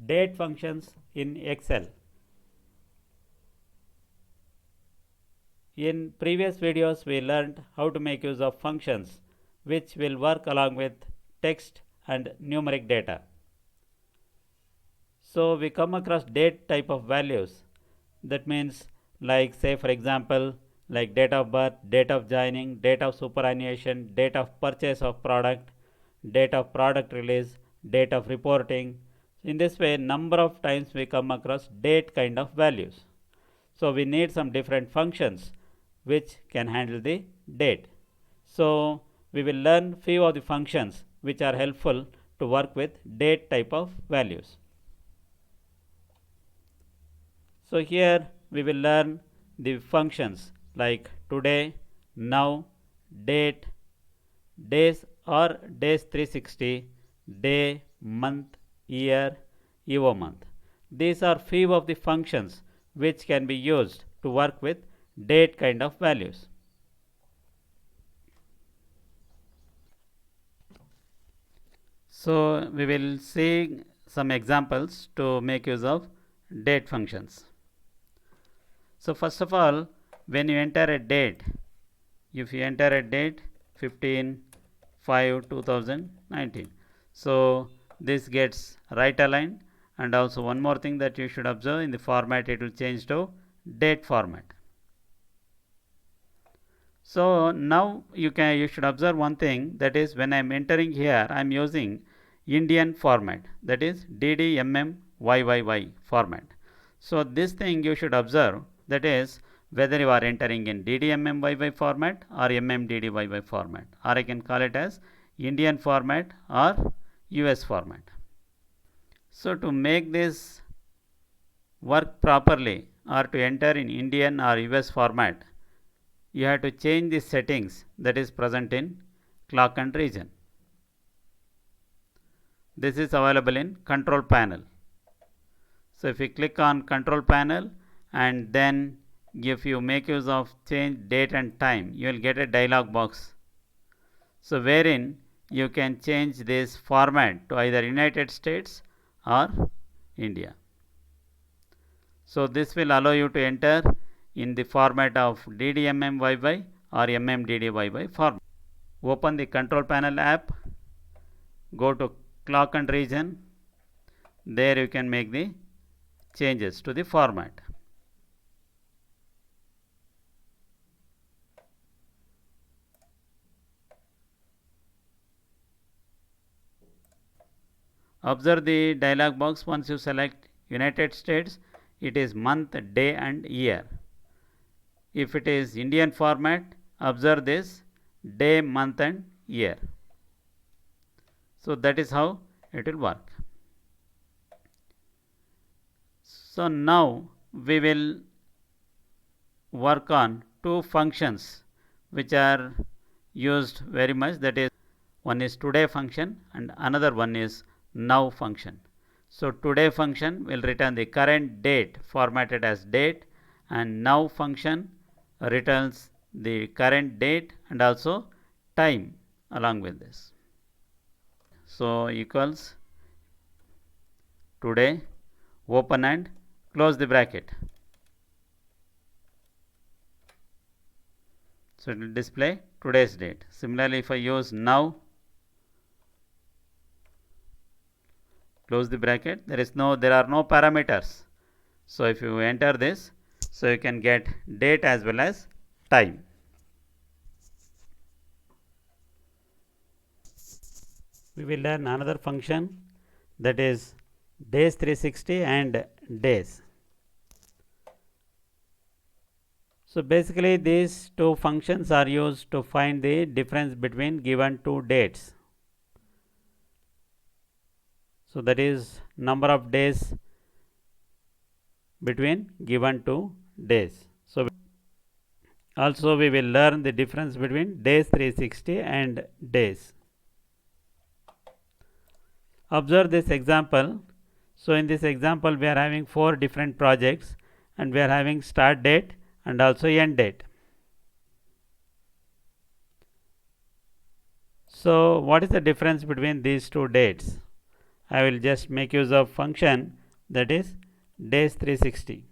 date functions in Excel. In previous videos we learned how to make use of functions which will work along with text and numeric data. So we come across date type of values, that means like say for example like date of birth, date of joining, date of superannuation, date of purchase of product, date of product release, date of reporting. In this way number of times we come across date kind of values. So we need some different functions which can handle the date. So we will learn few of the functions which are helpful to work with date type of values. So here we will learn the functions like today, now, date, days or days 360, day, month, year, EO month. These are few of the functions which can be used to work with date kind of values. So we will see some examples to make use of date functions. So first of all, when you enter a date, if you enter a date 15/5/2019, so this gets right aligned, and also one more thing that you should observe, in the format it will change to date format. So now you should observe one thing, that is when I am entering here I am using Indian format, that is DDMMYYY format. So this thing you should observe, that is whether you are entering in DDMMYY format or MMDDYY format, or I can call it as Indian format or US format. So to make this work properly, or to enter in Indian or US format, you have to change the settings that is present in clock and region. This is available in control panel. So if you click on control panel and then if you make use of change date and time, you will get a dialog box. So wherein you can change this format to either United States or India. So this will allow you to enter in the format of DDMMYY or MMDDYY format. Open the control panel app, go to clock and region, there you can make the changes to the format. Observe the dialog box. Once you select United States, it is month, day and year. If it is Indian format, observe this day, month and year. So that is how it will work. So now we will work on two functions which are used very much, that is one is today function and another one is now function. So today function will return the current date formatted as date, and now function returns the current date and also time along with this. So equals today, open and close the bracket. So it will display today's date. Similarly, if I use now, close the bracket, there are no parameters. So if you enter this, so you can get date as well as time. We will learn another function, that is days 360 and days. So basically these two functions are used to find the difference between given two dates. So that is number of days between given two days. So also we will learn the difference between days 360 and days. Observe this example. So in this example we are having 4 different projects and we are having start date and also end date. So what is the difference between these two dates? I will just make use of function that is days 360.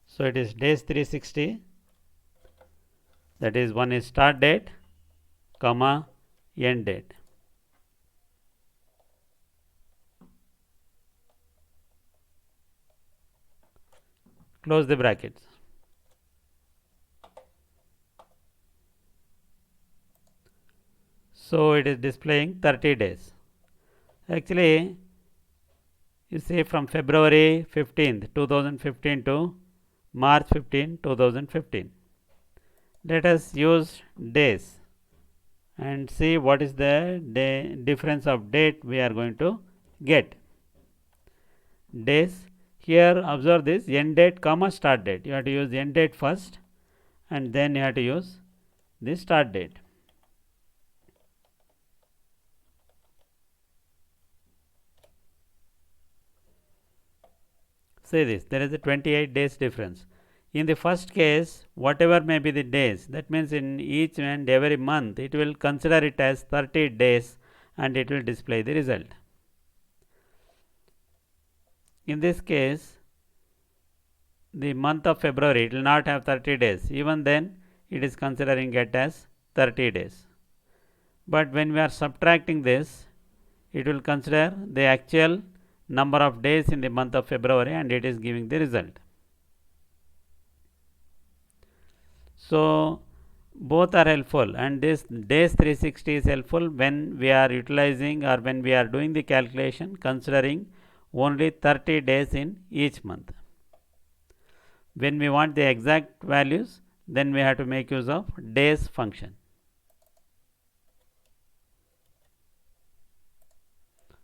So it is days 360, that is one is start date comma end date. Close the brackets. So it is displaying 30 days. Actually, you see from February 15th 2015 to March 15 2015. Let us use days and see what is the difference of date we are going to get. Days, here observe this end date comma start date. You have to use end date first and then you have to use the start date. See this, there is a 28 days difference. In the first case, whatever may be the days, that means in each and every month it will consider it as 30 days and it will display the result. In this case, the month of February, it will not have 30 days. Even then, it is considering it as 30 days. But when we are subtracting this, it will consider the actual number of days in the month of February and it is giving the result. So both are helpful, and this days 360 is helpful when we are utilizing or when we are doing the calculation considering only 30 days in each month. When we want the exact values, then we have to make use of days function.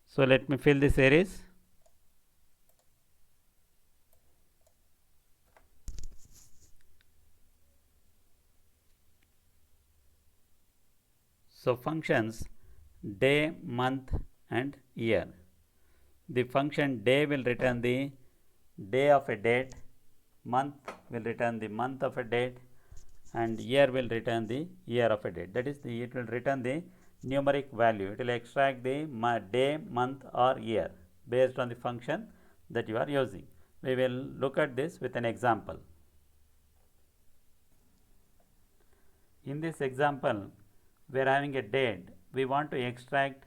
So let me fill the series. So functions day, month and year. The function day will return the day of a date, month will return the month of a date, and year will return the year of a date. That is, it will return the numeric value. It will extract the day, month or year based on the function that you are using. We will look at this with an example. In this example, we are having a date. We want to extract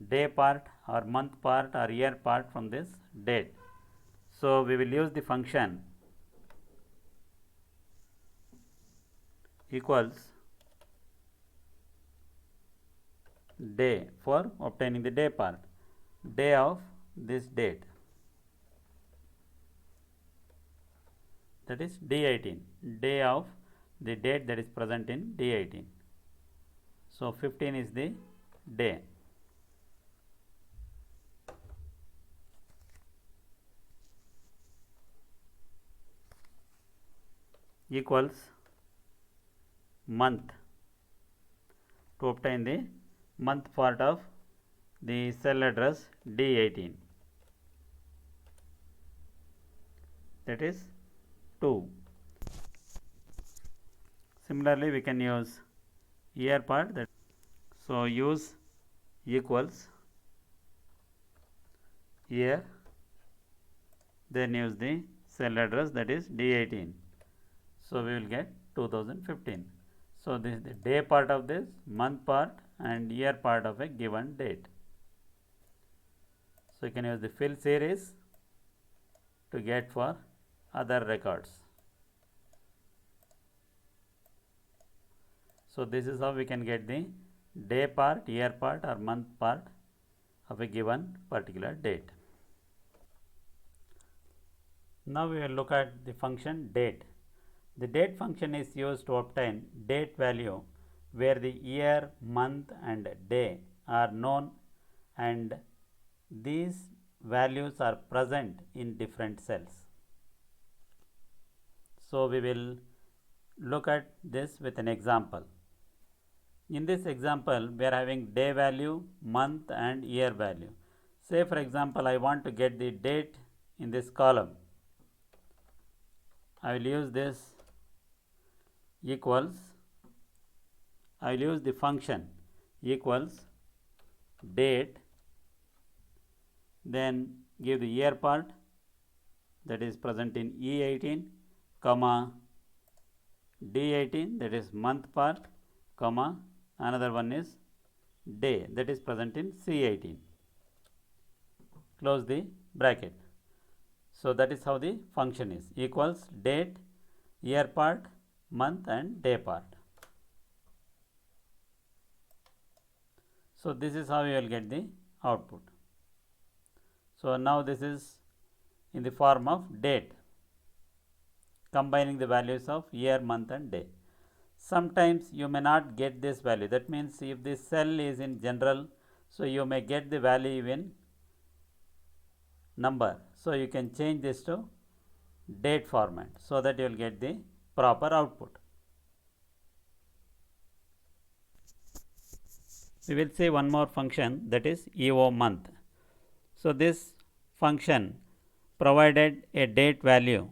day part or month part or year part from this date. So we will use the function equals day for obtaining the day part, day of this date, that is D18, day of the date that is present in D18. So 15 is the day. Equals month to obtain the month part of the cell address D18, that is 2. Similarly, we can use year part, that so use equals year, then use the cell address that is D18. So we will get 2015. So this is the day part of this, month part and year part of a given date. So you can use the fill series to get for other records. So this is how we can get the day part, year part or month part of a given particular date. Now we will look at the function date. The date function is used to obtain date value where the year, month and day are known and these values are present in different cells. So we will look at this with an example. In this example, we are having day value, month and year value. Say for example, I want to get the date in this column. I will use this equals, I will use the function equals date, then give the year part, that is present in E18, comma D18, that is month part, comma another one is day, that is present in C18. Close the bracket. So that is how the function is, equals date, year part, month and day part. So this is how you will get the output. So now this is in the form of date, combining the values of year, month and day. Sometimes you may not get this value. That means if this cell is in general, so you may get the value in number. So you can change this to date format so that you will get the proper output. We will see one more function, that is EO month. So this function provided a date value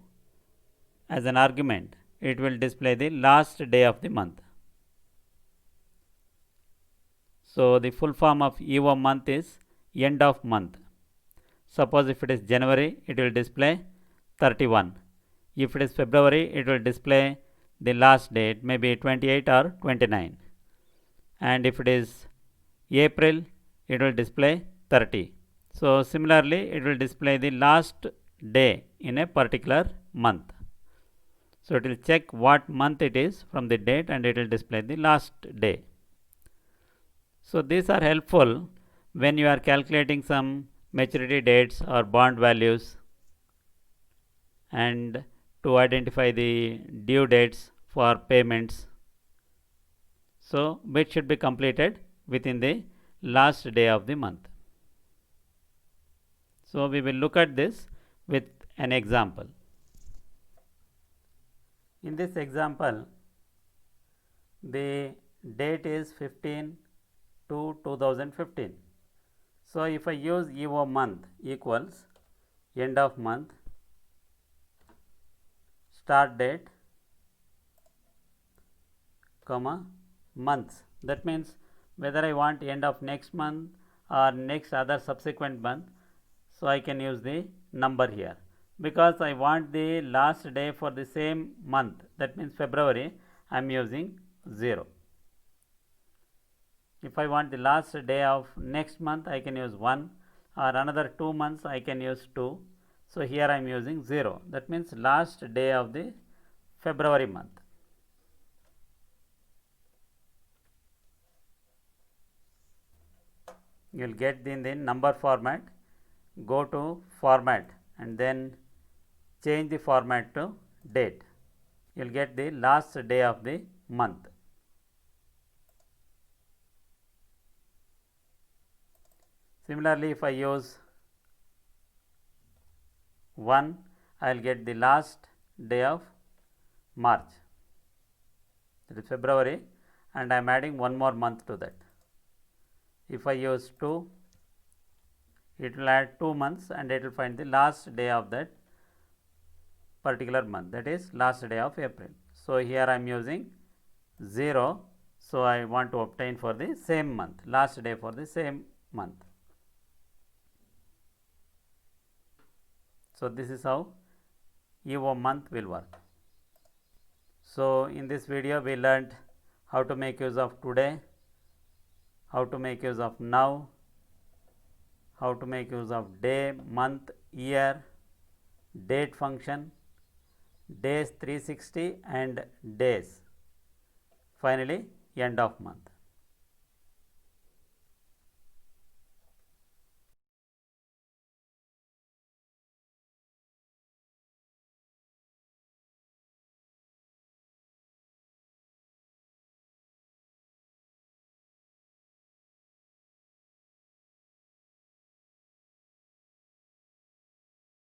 as an argument, it will display the last day of the month. So the full form of EO month is end of month. Suppose if it is January, it will display 31. If it is February, it will display the last date, maybe 28 or 29. And if it is April, it will display 30. So similarly, it will display the last day in a particular month. So it will check what month it is from the date and it will display the last day. So these are helpful when you are calculating some maturity dates or bond values and to identify the due dates for payments. So which should be completed within the last day of the month. So we will look at this with an example. In this example, the date is 15/2/2015. So if I use EO month equals end of month, start date, comma months. That means whether I want end of next month or next other subsequent month, so I can use the number here. Because I want the last day for the same month, that means February, I am using 0. If I want the last day of next month, I can use 1, or another 2 months I can use 2. So here I am using 0. That means last day of the February month. You will get in the number format, go to format and then change the format to date. You will get the last day of the month. Similarly, if I use 1, I will get the last day of March, that is February, and I am adding one more month to that. If I use 2, it will add 2 months and it will find the last day of that particular month, that is last day of April. So here I am using 0, so I want to obtain for the same month, last day for the same month. So this is how EO month will work. So in this video we learned how to make use of today, how to make use of now, how to make use of day, month, year, date function, days 360 and days, finally end of month.